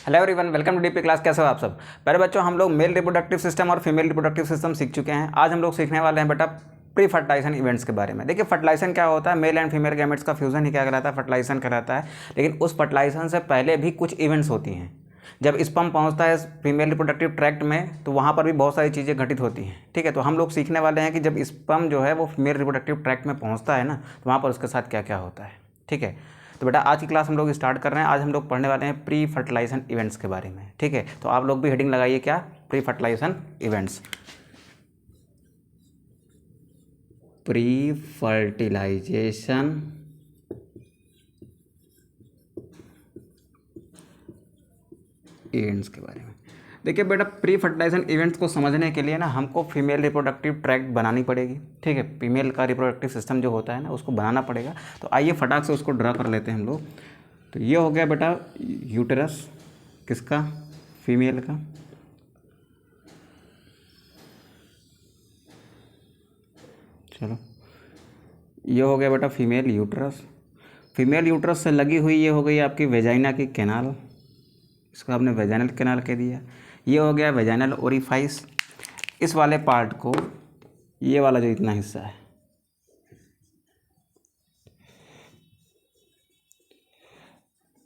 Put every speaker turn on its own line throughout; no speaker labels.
Hello everyone, welcome to DP class. कैसे हो आप सब। पहले बच्चों, हम लोग मेल रिप्रोडक्टिव सिस्टम और फीमेल रिप्रोडक्टिव सिस्टम सीख चुके हैं। आज हम लोग सीखने वाले हैं बेटा प्री फर्टिलाइजेशन इवेंट्स के बारे में। देखिए, फर्टिलाइजेशन क्या होता है, मेल एंड फीमेल गैमेट्स का फ्यूजन ही क्या कहलाता है, फर्टिलाइजेशन कहलाता है। लेकिन उस फर्टिलाइजेशन से पहले भी कुछ इवेंट्स होती हैं। जब स्पर्म पहुंचता है फीमेल रिप्रोडक्टिव ट्रैक्ट में, तो वहाँ पर भी बहुत सारी चीज़ें घटित होती हैं। ठीक है, तो हम लोग सीखने वाले हैं कि जब स्पर्म जो है वो फीमेल रिप्रोडक्टिव ट्रैक्ट में पहुँचता है ना, तो वहाँ पर उसके साथ क्या क्या होता है। ठीक है, तो बेटा आज की क्लास हम लोग स्टार्ट कर रहे हैं। आज हम लोग पढ़ने वाले हैं प्री फर्टिलाइजेशन इवेंट्स के बारे में। ठीक है, तो आप लोग भी हेडिंग लगाइए, क्या, pre fertilisation events. Pre fertilisation events के बारे में। देखिए बेटा, प्री फर्टिलाइजेशन इवेंट्स को समझने के लिए ना हमको फीमेल रिप्रोडक्टिव ट्रैक्ट बनानी पड़ेगी। ठीक है, फीमेल का रिप्रोडक्टिव सिस्टम जो होता है ना, उसको बनाना पड़ेगा। तो आइए फटाक से उसको ड्रा कर लेते हैं हम लोग। तो ये हो गया बेटा यूटेरस, किसका, फीमेल का। चलो, ये हो गया बेटा फीमेल यूट्रस। फीमेल यूट्रस से लगी हुई ये हो गई आपकी वेजाइना की कैनाल, इसको आपने वेजाइनल कैनाल कह दिया। ये हो गया वेजाइनल ओरिफाइस। इस वाले पार्ट को, ये वाला जो इतना हिस्सा है,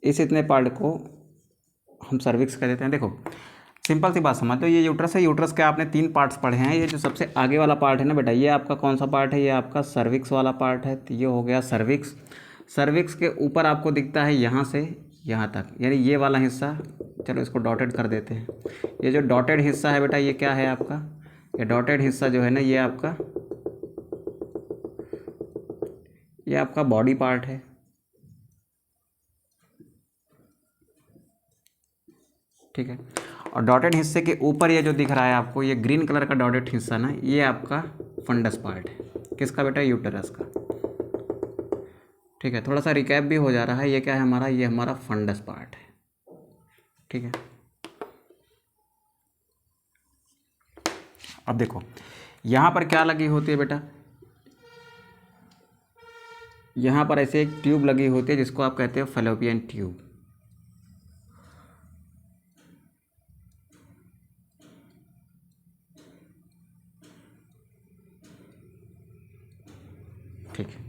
इस इतने पार्ट को हम सर्विक्स कह देते हैं। देखो सिंपल सी बात समझ लो, ये यूट्रस है। यूट्रस के आपने 3 पार्ट्स पढ़े हैं। ये जो सबसे आगे वाला पार्ट है ना बेटा, ये आपका कौन सा पार्ट है, ये आपका सर्विक्स वाला पार्ट है। तो ये हो गया सर्विक्स। सर्विक्स के ऊपर आपको दिखता है यहाँ से यहाँ तक, यानी ये वाला हिस्सा। चलो इसको डॉटेड कर देते हैं। ये जो डॉटेड हिस्सा है बेटा, ये क्या है आपका, ये डॉटेड हिस्सा जो है ना, ये आपका बॉडी पार्ट है। ठीक है, और डॉटेड हिस्से के ऊपर ये जो दिख रहा है आपको, ये ग्रीन कलर का डॉटेड हिस्सा ना, ये आपका फंडस पार्ट है। किसका बेटा, यूटेरस का। ठीक है, थोड़ा सा रिकैप भी हो जा रहा है। ये क्या है हमारा, ये हमारा फंडस पार्ट है। ठीक है, अब देखो यहाँ पर क्या लगी होती है बेटा, यहाँ पर ऐसे एक ट्यूब लगी होती है जिसको आप कहते हो फैलोपियन ट्यूब। ठीक है,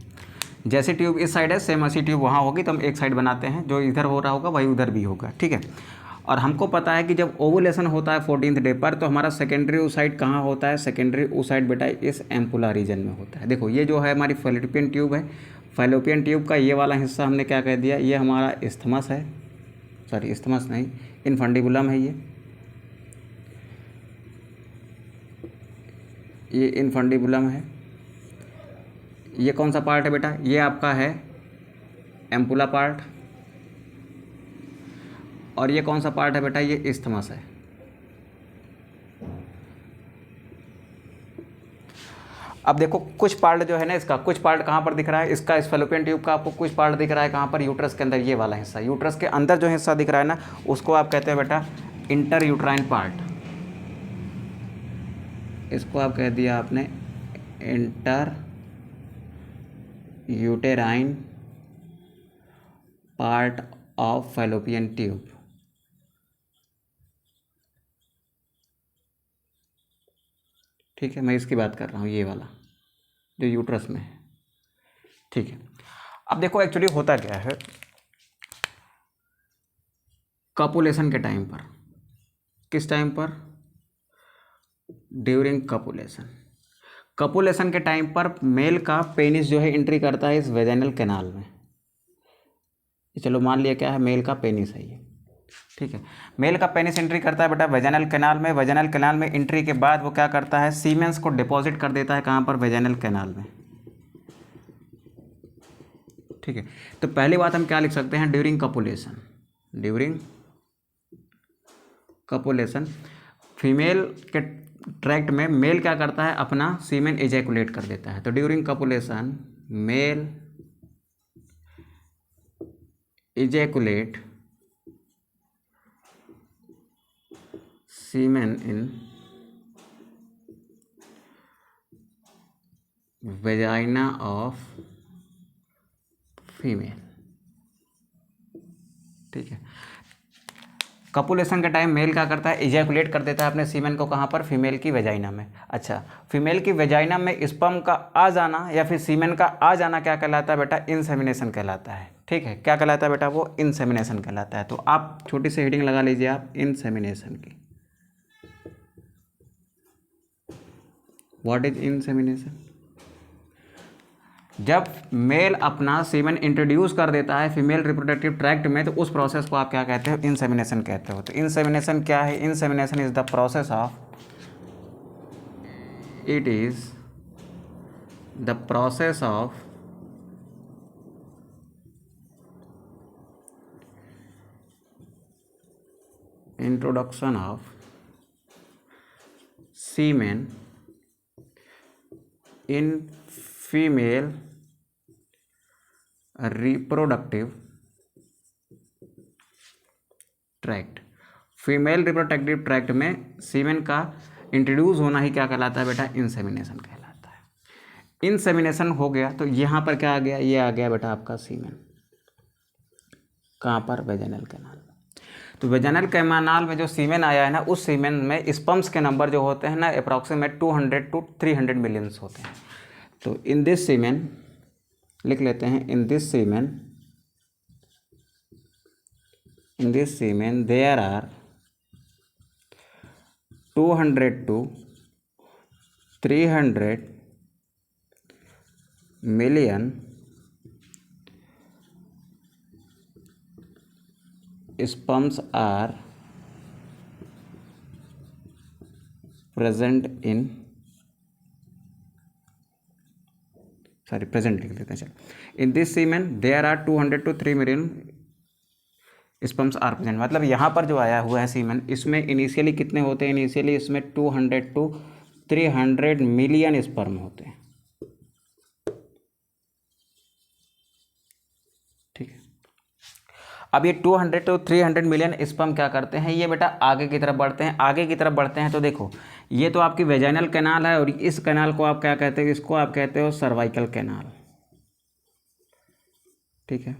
जैसे ट्यूब इस साइड है, सेम ऐसी ट्यूब वहाँ होगी। तो हम एक साइड बनाते हैं, जो इधर हो रहा होगा वही उधर भी होगा। ठीक है, और हमको पता है कि जब ओवुलेशन होता है 14th डे पर, तो हमारा सेकेंडरी oocyte कहाँ होता है, सेकेंडरी oocyte बेटा इस एम्पुला रीजन में होता है। देखो ये जो है हमारी फैलोपियन ट्यूब है। फैलोपियन ट्यूब का ये वाला हिस्सा हमने क्या कह दिया, ये हमारा इस्थमस है, सॉरी इस्थमस नहीं, इनफंडिबुलम है। ये इनफंडिबुलम है। ये कौन सा पार्ट है बेटा, ये आपका है एम्पुला पार्ट। और ये कौन सा पार्ट है बेटा, ये इस्थमस है। अब देखो कुछ पार्ट जो है ना इसका, कुछ पार्ट कहाँ पर दिख रहा है इसका, इस फैलोपियन ट्यूब का आपको कुछ पार्ट दिख रहा है कहाँ पर, यूट्रस के अंदर। ये वाला हिस्सा, यूट्रस के अंदर जो हिस्सा दिख रहा है ना, उसको आप कहते हैं बेटा इंटर यूट्राइन पार्ट। इसको आप कह दिया आपने inter uterine part of fallopian tube. ठीक है, मैं इसकी बात कर रहा हूँ, ये वाला जो यूट्रस में है। ठीक है, अब देखो एक्चुअली होता क्या है, कपुलेशन के टाइम पर, किस टाइम पर, ड्यूरिंग कपुलेशन। कपुलेशन के टाइम पर मेल का पेनिस जो है एंट्री करता है इस वेजाइनल कैनाल में। चलो मान लिया क्या है, मेल का पेनिस है ये। ठीक है, मेल का पेनिस एंट्री करता है बेटा वेजाइनल कैनाल में। वेजाइनल कैनाल में एंट्री के बाद वो क्या करता है, सीमेंस को डिपॉजिट कर देता है कहाँ पर, वेजाइनल कैनाल में। ठीक है, तो पहली बात हम क्या लिख सकते हैं, during copulation. During copulation female के ट्रैक्ट में मेल क्या करता है, अपना सीमेन एजैकुलेट कर देता है। तो during copulation male ejaculate semen in vagina of female। ठीक है, कपुलेशन के टाइम मेल क्या करता है, इजैकुलेट कर देता है अपने सीमेन को, कहाँ पर, फीमेल की वेजाइना में। अच्छा, फीमेल की वेजाइना में स्पर्म का आ जाना या फिर सीमेन का आ जाना क्या कहलाता है बेटा, इंसेमिनेशन कहलाता है। ठीक है, क्या कहलाता है बेटा, वो इंसेमिनेशन कहलाता है। तो आप छोटी सी हेडिंग लगा लीजिए आप, इंसेमिनेशन की। What is insemination? जब मेल अपना सीमेन इंट्रोड्यूस कर देता है फीमेल रिप्रोडक्टिव ट्रैक्ट में, तो उस प्रोसेस को आप क्या कहते हो, इंसेमिनेशन कहते हो। तो इंसेमिनेशन क्या है, insemination is the process of, it is the process of introduction of semen in female reproductive tract. Female reproductive tract में सीमेन का इंट्रोड्यूस होना ही क्या कहलाता है बेटा, इंसेमिनेशन कहलाता है। इंसेमिनेशन हो गया तो यहाँ पर क्या आ गया, ये आ गया बेटा आपका सीमेन, कहाँ पर, वेजाइनल कैनाल में। तो वेजाइनल कैनाल में जो सीमेन आया है ना, उस सीमेन में स्पर्म्स के नंबर जो होते हैं ना, अप्रॉक्सीमेट 200 to 300 मिलियंस होते हैं। तो इन दिस सीमेन लिख लेते हैं, in this semen there are 200 to 300 million sperms are present in, present लिख लेते हैं। चलो, in this semen there are 200 to 3 million sperms are present. मतलब यहाँ पर जो आया हुआ है सीमेन, इसमें इनिशियली कितने होते हैं, इनिशियली इसमें 200 to 300 मिलियन स्पर्म होते हैं। ठीक है, अब ये 200 to 300 मिलियन स्पर्म क्या करते हैं, ये बेटा आगे की तरफ बढ़ते हैं। आगे की तरफ बढ़ते हैं तो देखो, ये तो आपकी वेजाइनल कैनाल है, और इस कैनाल को आप क्या कहते हो, इसको आप कहते हो सर्वाइकल कैनाल। ठीक है,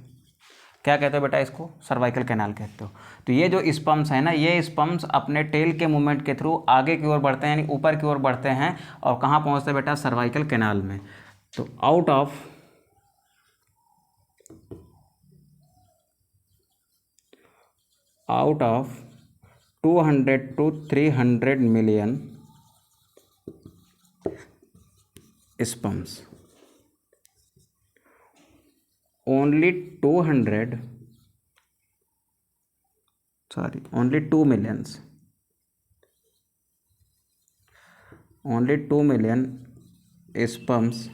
क्या कहते हो बेटा, इसको सर्वाइकल कैनाल कहते हो। तो ये जो स्पर्म्स है ना, ये स्पर्म्स अपने टेल के मूवमेंट के थ्रू आगे की ओर बढ़ते हैं, यानी ऊपर की ओर बढ़ते हैं, और कहाँ पहुँचते हैं बेटा, सर्वाइकल कैनाल में। तो out of 200 to 300 million sperms, only 2 million sperms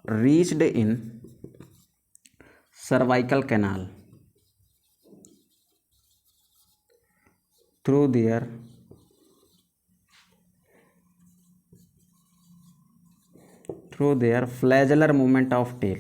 reached in cervical canal through their flagellar movement of tail।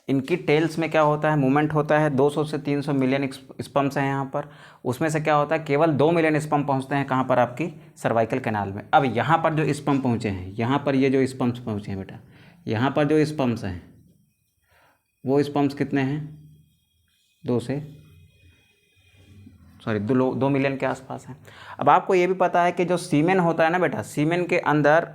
इनकी टेल्स में क्या होता है, मूवमेंट होता है। 200 से 300 मिलियन स्पर्म्स हैं यहाँ पर, उसमें से क्या होता है, केवल 2 मिलियन स्पर्म पहुँचते हैं कहाँ पर, आपकी सर्वाइकल कैनाल में। अब यहाँ पर जो स्पर्म पहुँचे हैं, यहाँ पर ये जो स्पर्म्स पहुँचे हैं बेटा, यहाँ पर जो स्पर्म्स हैं वो स्पर्म्स कितने हैं, 2 मिलियन के आसपास हैं। अब आपको ये भी पता है कि जो सीमेन होता है ना बेटा, सीमेन के अंदर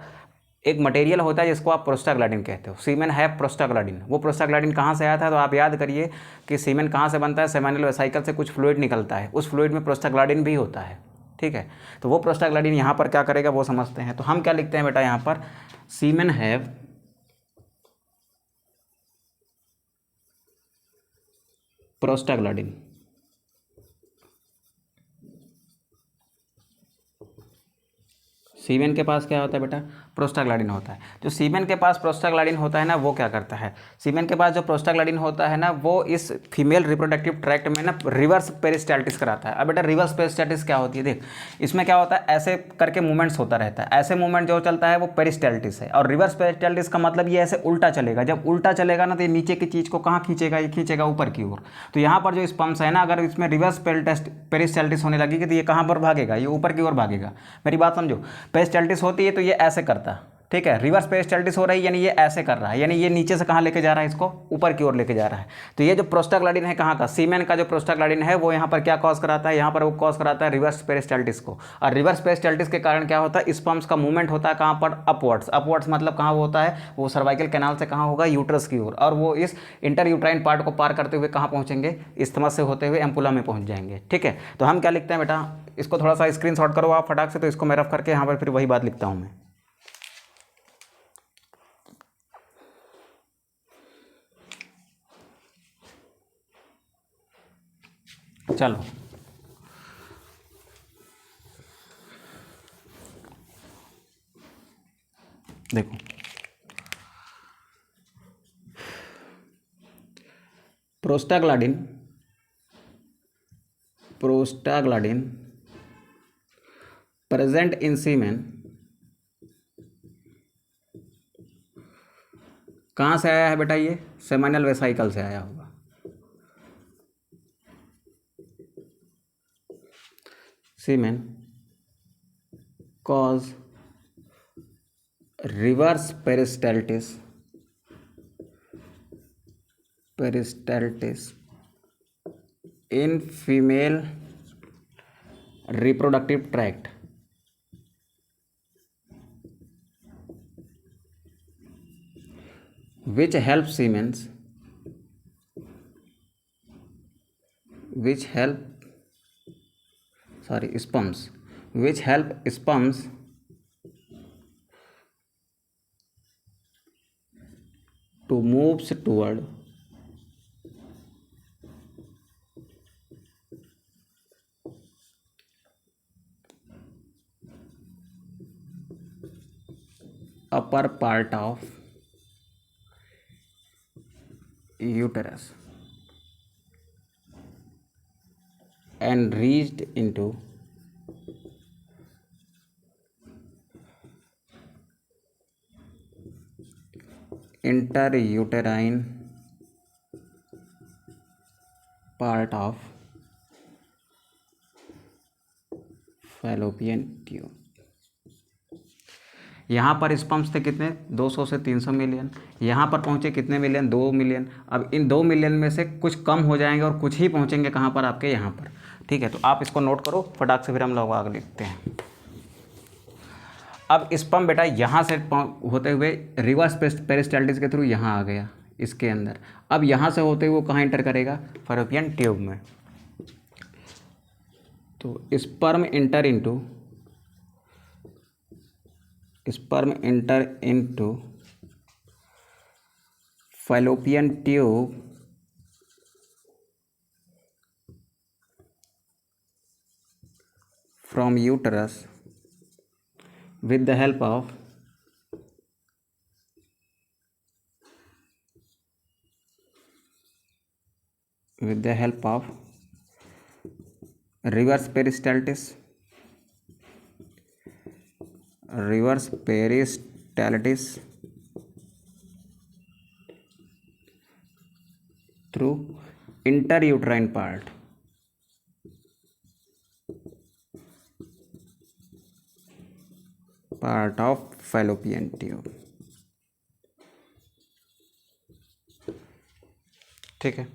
एक मटेरियल होता है जिसको आप प्रोस्टाग्लैंडिन कहते हो। सीमेन है प्रोस्टाग्लैंडिन। वो प्रोस्टाग्लैंडिन कहाँ से आया था, तो आप याद करिए कि सीमेन कहाँ से बनता है, सेमिनल वेसिकल से कुछ फ्लूइड निकलता है, उस फ्लूइड में प्रोस्टाग्लैंडिन भी होता है। ठीक है, तो वो प्रोस्टाग्लैंडिन यहाँ पर क्या करेगा वो समझते हैं। तो हम क्या लिखते हैं बेटा यहाँ पर, सीमेन हैव प्रोस्टाग्लैंडिन। सीमेन के पास क्या होता है बेटा, प्रोस्टाग्लैंडिन होता है। जो सीमेन के पास प्रोस्टाग्लैंडिन होता है ना, वो क्या करता है, सीमेन के पास जो प्रोस्टाग्लैंडिन होता है ना, वो इस फीमेल रिप्रोडक्टिव ट्रैक्ट में ना रिवर्स पेरिस्टाल्टिस कराता है। अब बेटा रिवर्स पेरिस्टाल्टिस क्या होती है, देख इसमें क्या होता है, ऐसे करके मूवमेंट्स होता रहता है। ऐसे मूवमेंट जो चलता है वो पेरिस्टाल्टिस है, और रिवर्स पेरिस्टाल्टिस का मतलब ये ऐसे उल्टा चलेगा। जब उल्टा चलेगा ना, तो ये नीचे की चीज़ को कहाँ खींचेगा, ये खींचेगा ऊपर की ओर। तो यहाँ पर जो स्पर्म्स है ना, अगर इसमें रिवर्स पेरिस्टाल्टिस होने लगेगी तो ये कहाँ पर भागेगा, ये ऊपर की ओर भागेगा। मेरी बात समझो, पेरिस्टाल्टिस होती है तो ये ऐसे करता, ठीक है, रिवर्स पेरिस्टाल्टिस हो रही है, यानी ये ऐसे कर रहा है, यानी ये नीचे से कहाँ लेके जा रहा है, इसको ऊपर की ओर लेके जा रहा है। तो ये जो प्रोस्टाग्लैंडिन है कहाँ का, सीमेन का जो प्रोस्टाग्लैंडिन है वो यहाँ पर क्या कॉज कराता है, यहाँ पर वो कॉज कराता है रिवर्स पेरिस्टाल्टिस को। और रिवर्स पेरिस्टाल्टिस के कारण क्या होता है, स्पर्म्स का मूवमेंट होता है कहाँ पर, अपवर्ड्स। अपवर्ड्स मतलब कहाँ होता है, वो सर्वाइकल कैनाल से कहाँ होगा, यूट्रस की ओर, और वो इस इंटर यूट्राइन पार्ट को पार करते हुए कहाँ पहुँचेंगे, इस्थमस से होते हुए एम्पुला में पहुँच जाएंगे। ठीक है, तो हम क्या लिखते हैं बेटा, इसको थोड़ा सा स्क्रीनशॉट करो आप फटाक से, तो इसको मैं रफ करके यहाँ पर फिर वही बात लिखता हूँ मैं। चलो देखो, प्रोस्टाग्लैंडिन प्रेजेंट इन सीमेन कहाँ से आया है बेटा, ये सेमिनल वेसाइकल से आया होगा। Semen cause reverse peristalsis in female reproductive tract, which help sperms to moves toward upper part of uterus and reached into interuterine part of fallopian tube। यहाँ पर स्पर्म्स थे कितने, 200 से 300 मिलियन, यहाँ पर पहुँचे कितने मिलियन, 2 मिलियन। अब इन 2 मिलियन में से कुछ कम हो जाएंगे और कुछ ही पहुँचेंगे कहाँ पर, आपके यहाँ पर। ठीक है, तो आप इसको नोट करो फटाक से, फिर हम लोग आगे लिखते हैं। अब स्पर्म बेटा यहाँ से होते हुए रिवर्स पेरिस्टाल्टिस के थ्रू यहाँ आ गया इसके अंदर। अब यहाँ से होते हुए वो कहाँ इंटर करेगा, फैलोपियन ट्यूब में। तो sperm inter into fallopian tube from uterus with the help of reverse peristaltis through interuterine part of fallopian tube। ठीक है,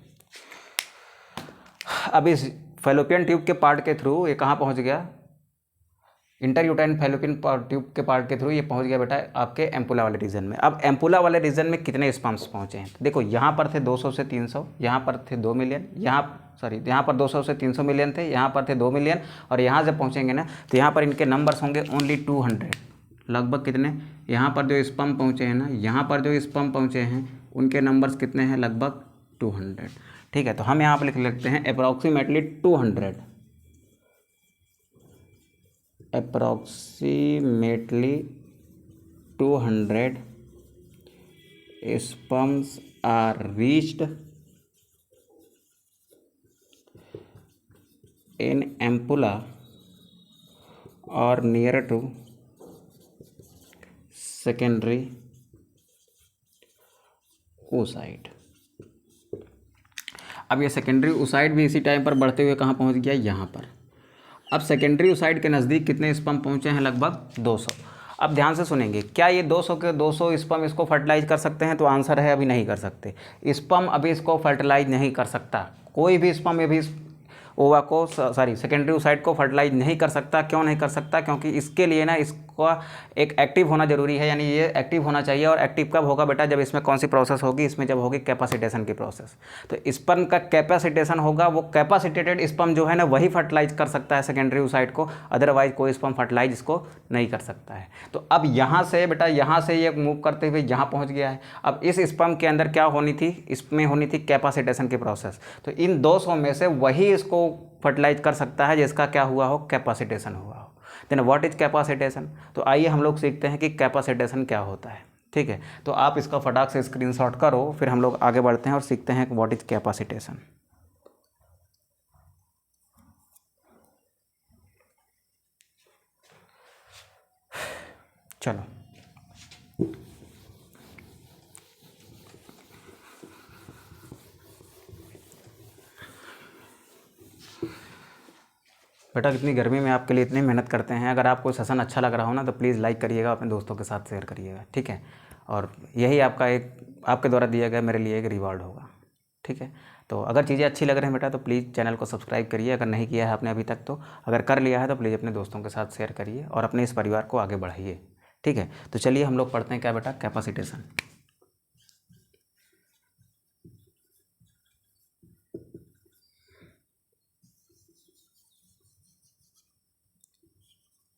अब इस फैलोपियन ट्यूब के पार्ट के थ्रू ये कहाँ पहुँच गया, इंटरयूटाइन फैलोपियन ट्यूब के पार्ट के थ्रू ये पहुँच गया बेटा आपके एम्पुला वाले रीजन में। अब एम्पुला वाले रीजन में कितने स्पर्म्स पहुँचे हैं, तो देखो यहाँ पर थे 200 से 300, यहाँ पर थे 2 मिलियन, यहाँ पर 200 से 300 मिलियन थे, यहाँ पर थे 2 मिलियन, और यहाँ से पहुँचेंगे ना तो यहाँ पर इनके नंबर्स होंगे ओनली 200। लगभग कितने, यहाँ पर जो स्पर्म पहुँचे हैं ना, यहाँ पर जो स्पर्म पहुँचे हैं उनके नंबर्स कितने हैं, लगभग 200। ठीक है, तो हम यहाँ पर लिख लेते हैं approximately 200 sperms are reached in ampulla or near to secondary oocyte। अब ये सेकेंडरी oocyte भी इसी टाइम पर बढ़ते हुए कहाँ पहुँच गया, यहाँ पर। अब सेकेंडरी oocyte के नज़दीक कितने स्पर्म पहुँचे हैं, लगभग 200। अब ध्यान से सुनेंगे, क्या ये 200 के 200 स्पर्म इसको फर्टिलाइज कर सकते हैं? तो आंसर है अभी नहीं कर सकते। स्पर्म अभी इसको फर्टिलाइज नहीं कर सकता, कोई भी स्पर्म अभी ओवा को सेकेंडरी ओसाइट को फर्टिलाइज नहीं कर सकता। क्यों नहीं कर सकता? क्योंकि इसके लिए ना इसका एक एक्टिव होना जरूरी है, यानी ये एक्टिव होना चाहिए। और एक्टिव कब होगा बेटा? जब इसमें कौन सी प्रोसेस होगी? इसमें जब होगी कैपेसिटेशन की प्रोसेस। तो स्पर्म का कैपेसिटेशन होगा, वो कैपेसिटेटेड स्पर्म जो है ना वही फर्टिलाइज कर सकता है सेकेंडरी ओसाइट को, अदरवाइज कोई स्पर्म फर्टिलाइज इसको नहीं कर सकता है। तो अब यहाँ से बेटा, यहाँ से ये मूव करते हुए यहाँ पहुँच गया है। अब इस स्पर्म के अंदर क्या होनी थी? इसमें होनी थी कैपेसिटेशन की प्रोसेस। तो इन 200 में से वही इसको फर्टिलाइज कर सकता है जिसका क्या हुआ हो? कैपेसिटेशन हुआ हो। Then what is capacitation? तो आइए हम लोग सीखते हैं कि कैपेसिटेशन क्या होता है। ठीक है, तो आप इसका फटाक से स्क्रीनशॉट करो, फिर हम लोग आगे बढ़ते हैं और सीखते हैं व्हाट इज कैपेसिटेशन। चलो, बेटा कितनी गर्मी में आपके लिए इतनी मेहनत करते हैं। अगर आपको सेशन अच्छा लग रहा हो ना तो प्लीज़ लाइक करिएगा, अपने दोस्तों के साथ शेयर करिएगा। ठीक है, और यही आपका एक आपके द्वारा दिया गया मेरे लिए एक रिवॉर्ड होगा। ठीक है, तो अगर चीज़ें अच्छी लग रही हैं बेटा तो प्लीज़ चैनल को सब्सक्राइब करिए, अगर नहीं किया है आपने अभी तक तो। अगर कर लिया है तो प्लीज़ अपने दोस्तों के साथ शेयर करिए और अपने इस परिवार को आगे बढ़ाइए। ठीक है, तो चलिए हम लोग पढ़ते हैं क्या बेटा? कैपेसिटेशन।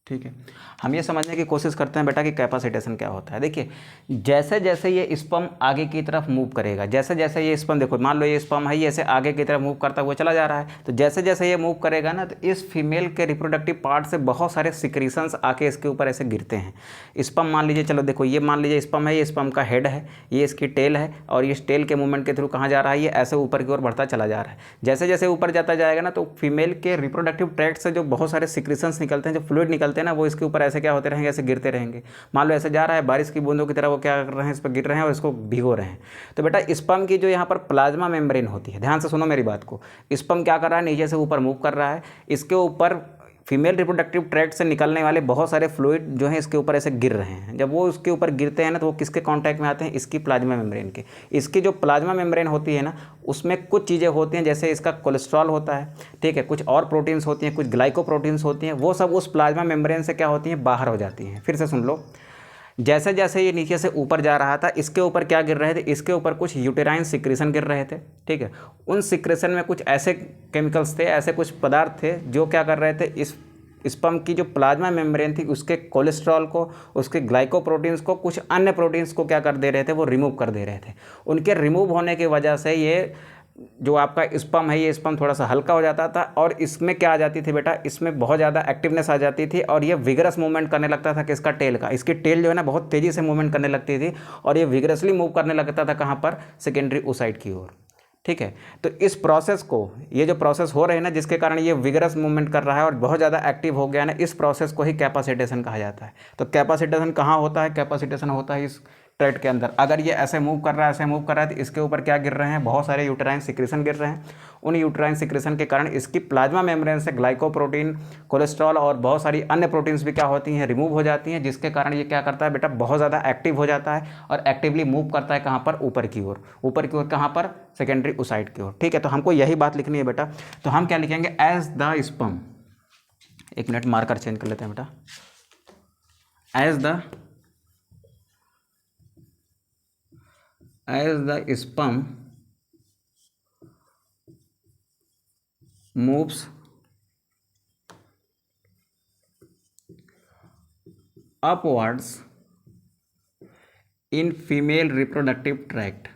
ठीक है, हम ये समझने की कोशिश करते हैं बेटा कि कैपेसिटेशन क्या होता है। देखिए, जैसे जैसे ये स्पर्म आगे की तरफ मूव करेगा, जैसे जैसे ये स्पर्म, देखो मान लो ये स्पर्म है, ये ऐसे आगे की तरफ मूव करता हुआ चला जा रहा है, तो जैसे जैसे ये मूव करेगा ना तो इस फीमेल के रिप्रोडक्टिव पार्ट से बहुत सारे सिक्रीशंस आके इसके ऊपर ऐसे गिरते हैं। स्पर्म मान लीजिए, चलो देखो ये मान लीजिए स्पर्म है, ये स्पर्म का हेड है, ये इसकी टेल है, और इस टेल के मूवमेंट के थ्रू कहाँ जा रहा है? ये ऐसे ऊपर की ओर बढ़ता चला जा रहा है। जैसे जैसे ऊपर जाता जाएगा ना तो फीमेल के रिप्रोडक्टिव ट्रैक्ट से जो बहुत सारे सिक्रीशंस निकलते हैं, जो फ्लूइड निकलते हैं ना, वो इसके ऊपर ऐसे क्या होते रहेंगे? ऐसे गिरते रहेंगे। मान लो ऐसे जा रहा है, बारिश की बूंदों की तरह वो क्या कर रहे हैं? इस पर गिर रहे हैं और इसको भिगो रहे हैं। तो बेटा स्पर्म की जो यहाँ पर प्लाज्मा मेम्ब्रेन होती है, ध्यान से सुनो मेरी बात को। स्पर्म क्या कर रहा है? नीचे से ऊपर मूव कर रहा है, इसके ऊपर फीमेल रिप्रोडक्टिव ट्रैक्ट से निकलने वाले बहुत सारे फ्लूइड जो हैं इसके ऊपर ऐसे गिर रहे हैं। जब वो उसके ऊपर गिरते हैं ना तो वो किसके कांटेक्ट में आते हैं? इसकी प्लाज्मा मेम्ब्रेन के। इसकी जो प्लाज्मा मेम्ब्रेन होती है ना, उसमें कुछ चीज़ें होती हैं, जैसे इसका कोलेस्ट्रॉल होता है, ठीक है, कुछ और प्रोटीन्स होती हैं, कुछ ग्लाइकोप्रोटीन्स होती हैं, वो सब उस प्लाज्मा मेम्ब्रेन से क्या होती हैं? बाहर हो जाती हैं। फिर से सुन लो, जैसे जैसे ये नीचे से ऊपर जा रहा था, इसके ऊपर क्या गिर रहे थे? इसके ऊपर कुछ यूटेराइन सिक्रेशन गिर रहे थे। ठीक है, उन सिक्रेशन में कुछ ऐसे केमिकल्स थे, ऐसे कुछ पदार्थ थे जो क्या कर रहे थे? इस स्पर्म की जो प्लाज्मा मेम्ब्रेन थी उसके कोलेस्ट्रॉल को, उसके ग्लाइकोप्रोटीन्स को, कुछ अन्य प्रोटीन्स को क्या कर दे रहे थे? वो रिमूव कर दे रहे थे। उनके रिमूव होने की वजह से ये जो आपका स्पर्म है, ये स्पर्म थोड़ा सा हल्का हो जाता था, और इसमें क्या आ जाती थी बेटा? इसमें बहुत ज़्यादा एक्टिवनेस आ जाती थी, और ये विगरस मूवमेंट करने लगता था। किसका? टेल का। इसकी टेल जो है ना बहुत तेज़ी से मूवमेंट करने लगती थी, और ये विगरसली मूव करने लगता था कहाँ पर? सेकेंडरी ओसाइट की ओर। ठीक है, तो इस प्रोसेस को, ये जो प्रोसेस हो रहे हैं ना जिसके कारण ये विगरस मूवमेंट कर रहा है और बहुत ज़्यादा एक्टिव हो गया ना, इस प्रोसेस को ही कैपेसिटेशन कहा जाता है। तो कैपेसिटेशन कहाँ होता है? कैपेसिटेशन होता है इस ट्रैक्ट के अंदर। अगर ये ऐसे मूव कर रहा है, ऐसे मूव कर रहा है, तो इसके ऊपर क्या गिर रहे हैं? बहुत सारे यूटेराइन सिक्रेशन गिर रहे हैं। उन यूटेराइन सिक्रेशन के कारण इसकी प्लाज्मा मेम्ब्रेन से ग्लाइकोप्रोटीन, कोलेस्ट्रॉल और बहुत सारी अन्य प्रोटीन्स भी क्या होती हैं? रिमूव हो जाती हैं, जिसके कारण ये क्या करता है बेटा? बहुत ज़्यादा एक्टिव हो जाता है और एक्टिवली मूव करता है कहाँ पर? ऊपर की ओर। ऊपर की ओर कहाँ पर? सेकेंडरी ओसाइट की ओर। ठीक है, तो हमको यही बात लिखनी है बेटा। तो हम क्या लिखेंगे? एज द स्पर्म, एक मिनट मार्कर चेंज कर लेते हैं बेटा। as the sperm moves upwards in female reproductive tract,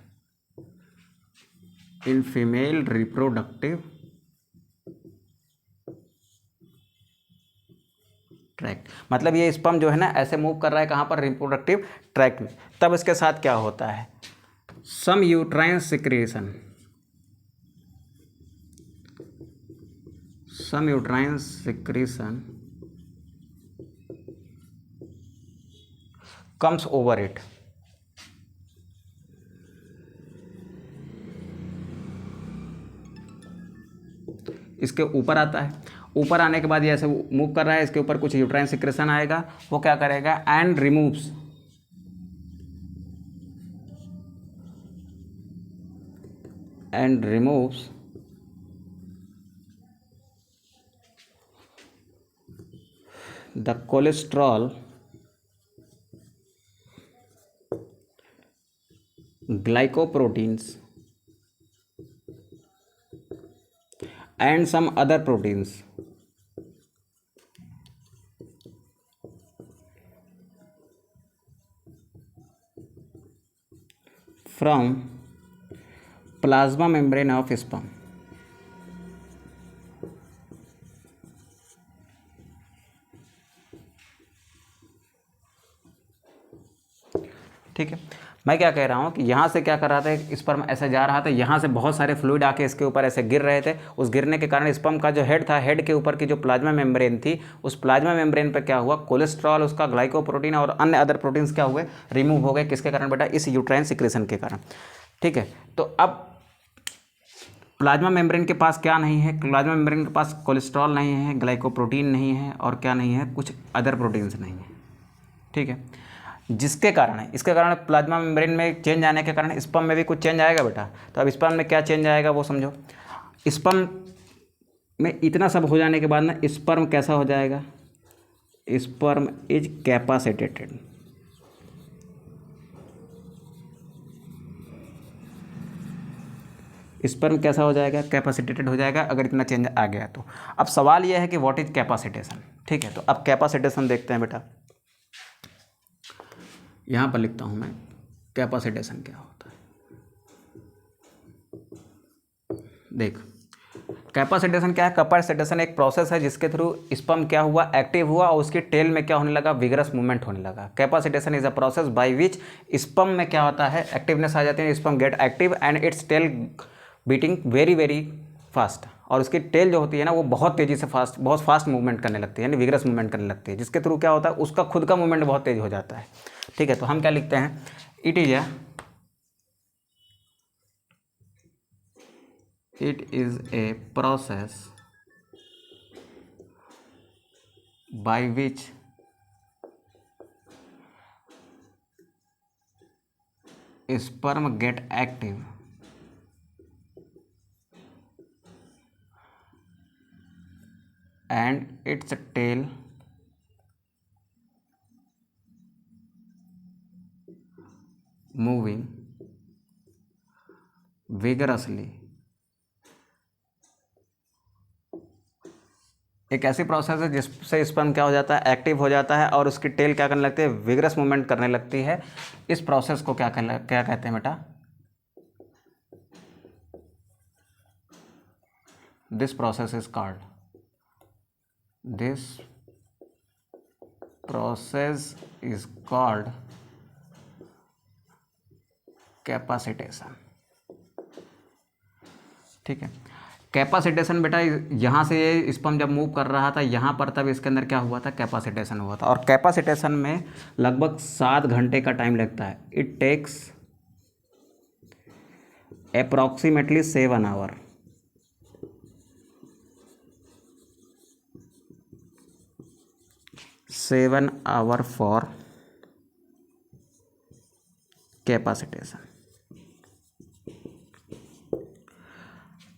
मतलब ये स्पर्म जो है ना ऐसे मूव कर रहा है कहाँ पर? रिप्रोडक्टिव ट्रैक्ट में। तब इसके साथ क्या होता है? Some uterine secretion comes over it। इसके ऊपर आता है। ऊपर आने के बाद ये ऐसे मूव कर रहा है, इसके ऊपर कुछ यूट्राइन सिक्रेशन आएगा, वो क्या करेगा and removes the cholesterol glycoproteins and some other proteins from plasma membrane of sperm. ठीक है, मैं क्या कह रहा हूँ कि यहाँ से क्या कर रहा था, स्पर्म ऐसे जा रहा था, यहाँ से बहुत सारे फ्लूइड आके इसके ऊपर ऐसे गिर रहे थे। उस गिरने के कारण स्पर्म का जो हेड था, हेड के ऊपर की जो प्लाज्मा मेम्ब्रेन थी, उस प्लाज्मा मेम्ब्रेन पर क्या हुआ, कोलेस्ट्रॉल, उसका ग्लाइकोप्रोटीन और अन्य अदर प्रोटीन्स क्या हुए, रिमूव हो गए। किसके कारण बेटा, इस यूट्राइन सिक्रेशन के कारण। ठीक है, तो अब प्लाज्मा मेम्ब्रेन के पास क्या नहीं है, प्लाज्मा मेम्ब्रेन के पास कोलेस्ट्रॉल नहीं है, ग्लाइकोप्रोटीन नहीं है और क्या नहीं है, कुछ अदर प्रोटीन्स नहीं है। ठीक है, जिसके कारण है, इसके कारण प्लाज्मा मेम्ब्रेन में चेंज आने के कारण स्पर्म में भी कुछ चेंज आएगा बेटा। तो अब स्पर्म में क्या चेंज आएगा वो समझो। स्पर्म में इतना सब हो जाने के बाद ना स्पर्म कैसा हो जाएगा, स्पर्म इज कैपेसिटेटेड। स्पर्म कैसा हो जाएगा, कैपेसिटेटेड हो जाएगा, अगर इतना चेंज आ गया तो। अब सवाल यह है कि व्हाट इज कैपेसिटेशन। ठीक है, तो अब कैपेसिटेशन देखते हैं बेटा। यहाँ पर लिखता हूँ मैं, कैपेसिटेशन क्या होता है। देख, कैपेसिटेशन क्या है, कैपेसिटेशन एक प्रोसेस है जिसके थ्रू स्पर्म क्या हुआ, एक्टिव हुआ और उसकी टेल में क्या होने लगा, विगरस मूवमेंट होने लगा। Capacitation is a process by which sperm में क्या होता है, एक्टिवनेस आ जाती है, sperm get active and its tail beating very very fast, और उसकी टेल जो होती है ना वो बहुत तेज़ी से बहुत फास्ट मूवमेंट करने लगती है, यानी विगरस मूवमेंट करने लगती है, जिसके थ्रू क्या होता है, उसका खुद का मूवमेंट बहुत तेज हो जाता है। ठीक है, तो हम क्या लिखते हैं, it is a process by which sperm get active and its tail moving vigorously। एक ऐसी प्रोसेस है जिससे स्पर्म क्या हो जाता है, एक्टिव हो जाता है और उसकी टेल क्या करने लगती है, विगरस मूवमेंट करने लगती है। इस प्रोसेस को क्या कहते हैं बेटा, this process is called capacitation. ठीक है, कैपेसिटेशन बेटा, यहाँ से ये स्पर्म जब मूव कर रहा था यहाँ पर, तब इसके अंदर क्या हुआ था, कैपेसिटेशन हुआ था। और कैपेसिटेशन में लगभग 7 घंटे का टाइम लगता है। It takes approximately 7 hour. For capacitation.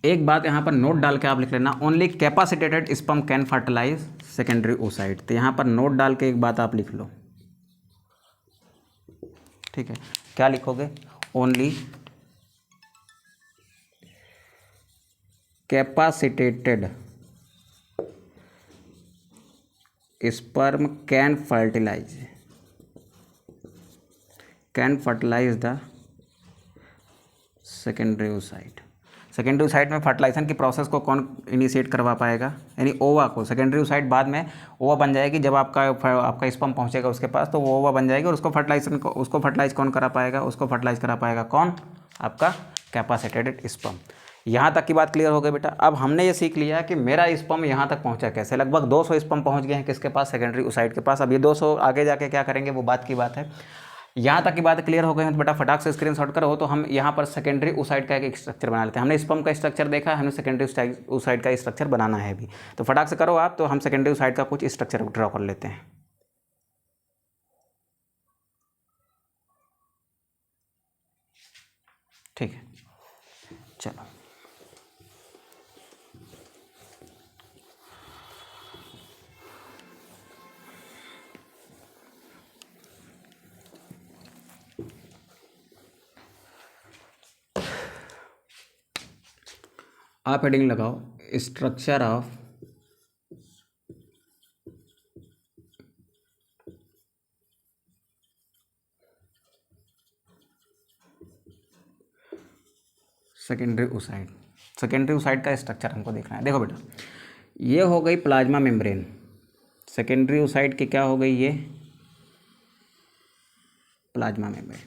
एक बात यहाँ पर नोट डाल के आप लिख लेना, only capacitated sperm can fertilise secondary oocyte। तो यहाँ पर नोट डाल के एक बात आप लिख लो। ठीक है, क्या लिखोगे, only capacitated sperm can fertilise the secondary oocyte। Secondary oocyte में फर्टिलाइजेशन की प्रोसेस को कौन इनिशिएट करवा पाएगा, यानी ओवा को। सेकेंडरी oocyte बाद में ओवा बन जाएगी, जब आपका स्पर्म पहुंचेगा उसके पास तो वो ओवा बन जाएगी और उसको फर्टिलाइज कौन करा पाएगा, उसको फर्टिलाइज करा पाएगा कौन, आपका कैपेसिटेटेड स्पर्म। यहाँ तक की बात क्लियर हो गई बेटा। अब हमने ये सीख लिया कि मेरा स्पर्म यहाँ तक पहुँचा कैसे। लगभग 200 स्पर्म पहुँच गए हैं किसके पास, सेकेंडरी oocyte के पास। अब ये 200 आगे जाके क्या करेंगे वो बात की बात है। यहाँ तक की बात क्लियर हो गई है तो बेटा फटाक से स्क्रीनशॉट करो। तो हम यहाँ पर सेकेंडरी oocyte का एक स्ट्रक्चर बना लेते हैं। हमने स्पर्म का स्ट्रक्चर देखा है, हमें सेकेंडरी oocyte का स्ट्रक्चर बनाना है भी। तो फटाक से करो आप। तो हम सेकेंडरी oocyte का कुछ स्ट्रक्चर ड्रॉ कर लेते हैं। ठीक है, चलो आप हेडिंग लगाओ structure of secondary oocyte। Secondary oocyte का स्ट्रक्चर हमको देखना है। देखो बेटा, ये हो गई प्लाज्मा मेम्ब्रेन। सेकेंडरी oocyte की क्या हो गई, ये प्लाज्मा मेम्ब्रेन।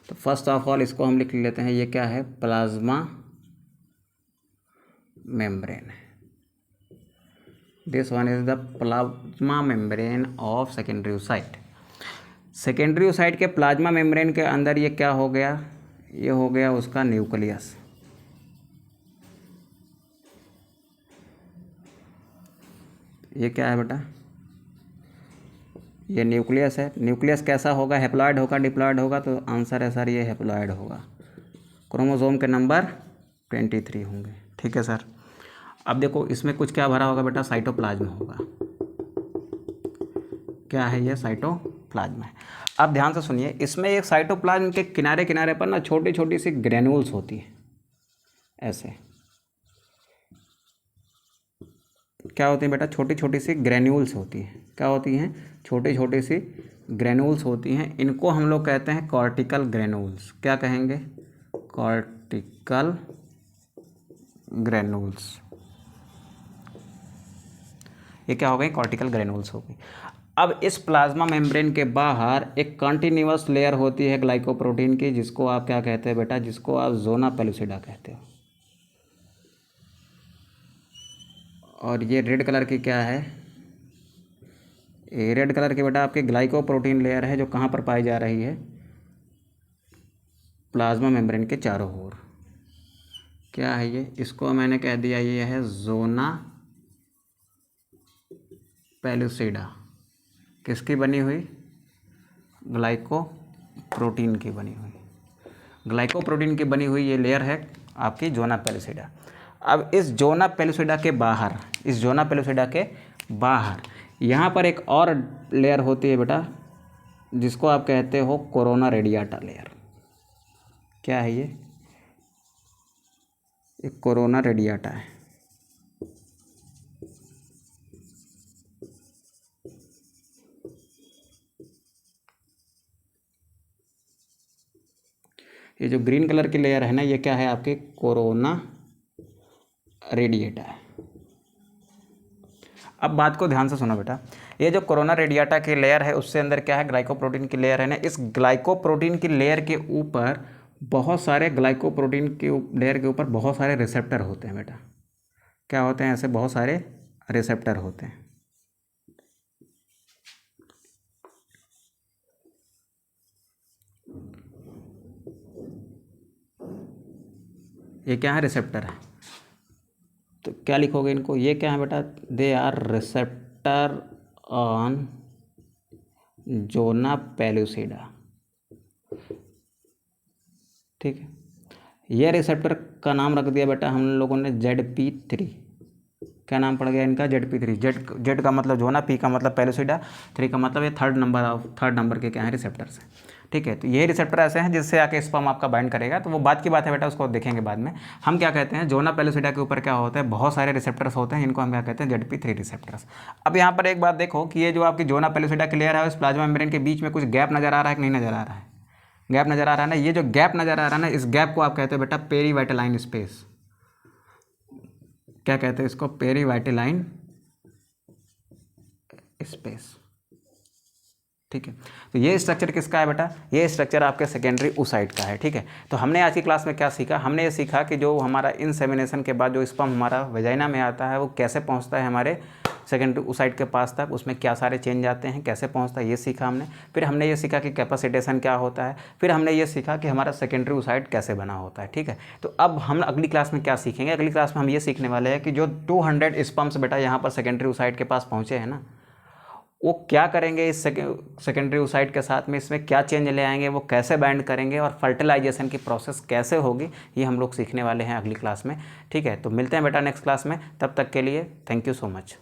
तो फर्स्ट ऑफ ऑल इसको हम लिख लेते हैं, ये क्या है, plasma membrane. This one is the plasma membrane of secondary oocyte। Secondary oocyte के प्लाज्मा मेम्ब्रेन के अंदर ये क्या हो गया, ये हो गया उसका न्यूक्लियस। ये क्या है बेटा, ये न्यूक्लियस है। न्यूक्लियस कैसा होगा, हैप्लॉइड होगा, डिप्लॉइड होगा? तो आंसर है सर ये हैप्लॉइड होगा। क्रोमोसोम के नंबर 23 होंगे। ठीक है सर। अब देखो इसमें कुछ क्या भरा होगा बेटा, साइटोप्लाज्म होगा। क्या है ये, साइटोप्लाज्म है। अब ध्यान से सुनिए, इसमें एक साइटोप्लाज्म के किनारे किनारे पर ना छोटी छोटी सी ग्रेन्यूल्स होती है। ऐसे क्या होती है बेटा, छोटी छोटी सी ग्रेन्यूल्स होती हैं। क्या होती हैं, छोटी छोटी सी ग्रेन्यूल्स होती हैं। इनको हम लोग कहते हैं कॉर्टिकल ग्रेन्यूल्स। क्या कहेंगे, कॉर्टिकल ग्रेन्यूल्स। ये क्या हो गई, कॉर्टिकल ग्रेन्यूल्स हो गई। अब इस प्लाज्मा मेम्ब्रेन के बाहर एक कंटिन्यूअस लेयर होती है ग्लाइकोप्रोटीन की, जिसको आप क्या कहते हैं बेटा, जिसको आप ज़ोना पेलुसिडा कहते हो। और ये रेड कलर की क्या है, ये रेड कलर की बेटा आपकी ग्लाइकोप्रोटीन लेयर है, जो कहाँ पर पाई जा रही है, प्लाज्मा मेम्ब्रेन के चारों ओर। क्या है ये, इसको मैंने कह दिया ये है ज़ोना पेलुसिडा। किसकी बनी हुई, ग्लाइकोप्रोटीन की बनी हुई। ग्लाइकोप्रोटीन की बनी हुई ये लेयर है आपकी ज़ोना पेलुसिडा। अब इस ज़ोना पेलुसिडा के बाहर, इस ज़ोना पेलुसिडा के बाहर यहाँ पर एक और लेयर होती है बेटा, जिसको आप कहते हो कोरोना रेडियाटा लेयर। क्या है ये, एक कोरोना रेडियाटा है। ये जो ग्रीन कलर की लेयर है ना, ये क्या है आपके कोरोना रेडिएटा है। अब बात को ध्यान से सुनो बेटा, ये जो कोरोना रेडिएटा की लेयर है उससे अंदर क्या है, ग्लाइकोप्रोटीन की लेयर है ना। इस ग्लाइकोप्रोटीन की लेयर के ऊपर बहुत सारे, ग्लाइकोप्रोटीन की लेयर के ऊपर बहुत सारे रिसेप्टर होते हैं बेटा। क्या होते हैं, ऐसे बहुत सारे रिसेप्टर होते हैं। ये क्या है, रिसेप्टर है। तो क्या लिखोगे इनको, ये क्या है बेटा, they are receptor on zona pellucida. ठीक है, ये रिसेप्टर का नाम रख दिया बेटा हम लोगों ने ZP3। क्या नाम पड़ गया इनका, ZP3। जेड का मतलब ज़ोना, पी का मतलब पेलुसिडा, 3 का मतलब ये थर्ड नंबर के क्या है, रिसेप्टर्स हैं। ठीक है, तो ये रिसेप्टर ऐसे हैं जिससे आके स्पर्म आपका बाइंड करेगा। तो वो बात की बात है बेटा, उसको देखेंगे बाद में। हम क्या कहते हैं, ज़ोना पेलुसिडा के ऊपर क्या होता है, बहुत सारे रिसेप्टर्स होते हैं, इनको हम क्या कहते हैं, ZP3 रिसेप्टर्स। अब यहाँ पर एक बात देखो कि ये जो आपकी ज़ोना पेलुसिडा की लेयर है, उस प्लाज्मा मेम्ब्रेन के बीच में कुछ गैप नज़र आ रहा है कि नहीं नज़र आ रहा है, गैप नज़र आ रहा है ना। ये जो गैप नज़र आ रहा है ना, इस गैप को आप कहते हैं बेटा पेरीवाइटेलाइन स्पेस। क्या कहते हैं इसको, पेरीवाइटेलाइन स्पेस। ठीक है, तो ये स्ट्रक्चर किसका है बेटा, ये स्ट्रक्चर आपके सेकेंडरी oocyte का है। ठीक है, तो हमने आज की क्लास में क्या सीखा, हमने ये सीखा कि जो हमारा इंसेमिनेशन के बाद जो स्पर्म हमारा वेजाइना में आता है, वो कैसे पहुंचता है हमारे सेकेंडरी ओसाइट के पास तक, उसमें क्या सारे चेंज आते हैं, कैसे पहुंचता है, ये सीखा हमने। फिर हमने ये सीखा कि कैपेसिटेशन क्या होता है। फिर हमने ये सीखा कि हमारा सेकेंडरी ओसाइट कैसे बना होता है। ठीक है, तो अब हम अगली क्लास में क्या सीखेंगे? अगली क्लास में हम ये सीखने वाले हैं कि जो 200 स्पर्म्स बेटा यहाँ पर सेकेंडरी ओसाइट के पास पहुँचे हैं ना, वो क्या करेंगे इस सेकेंडरी ओसाइट के साथ में, इसमें क्या चेंज ले आएंगे, वो कैसे बाइंड करेंगे और फर्टिलाइजेशन की प्रोसेस कैसे होगी, ये हम लोग सीखने वाले हैं अगली क्लास में। ठीक है, तो मिलते हैं बेटा नेक्स्ट क्लास में। तब तक के लिए थैंक यू सो मच।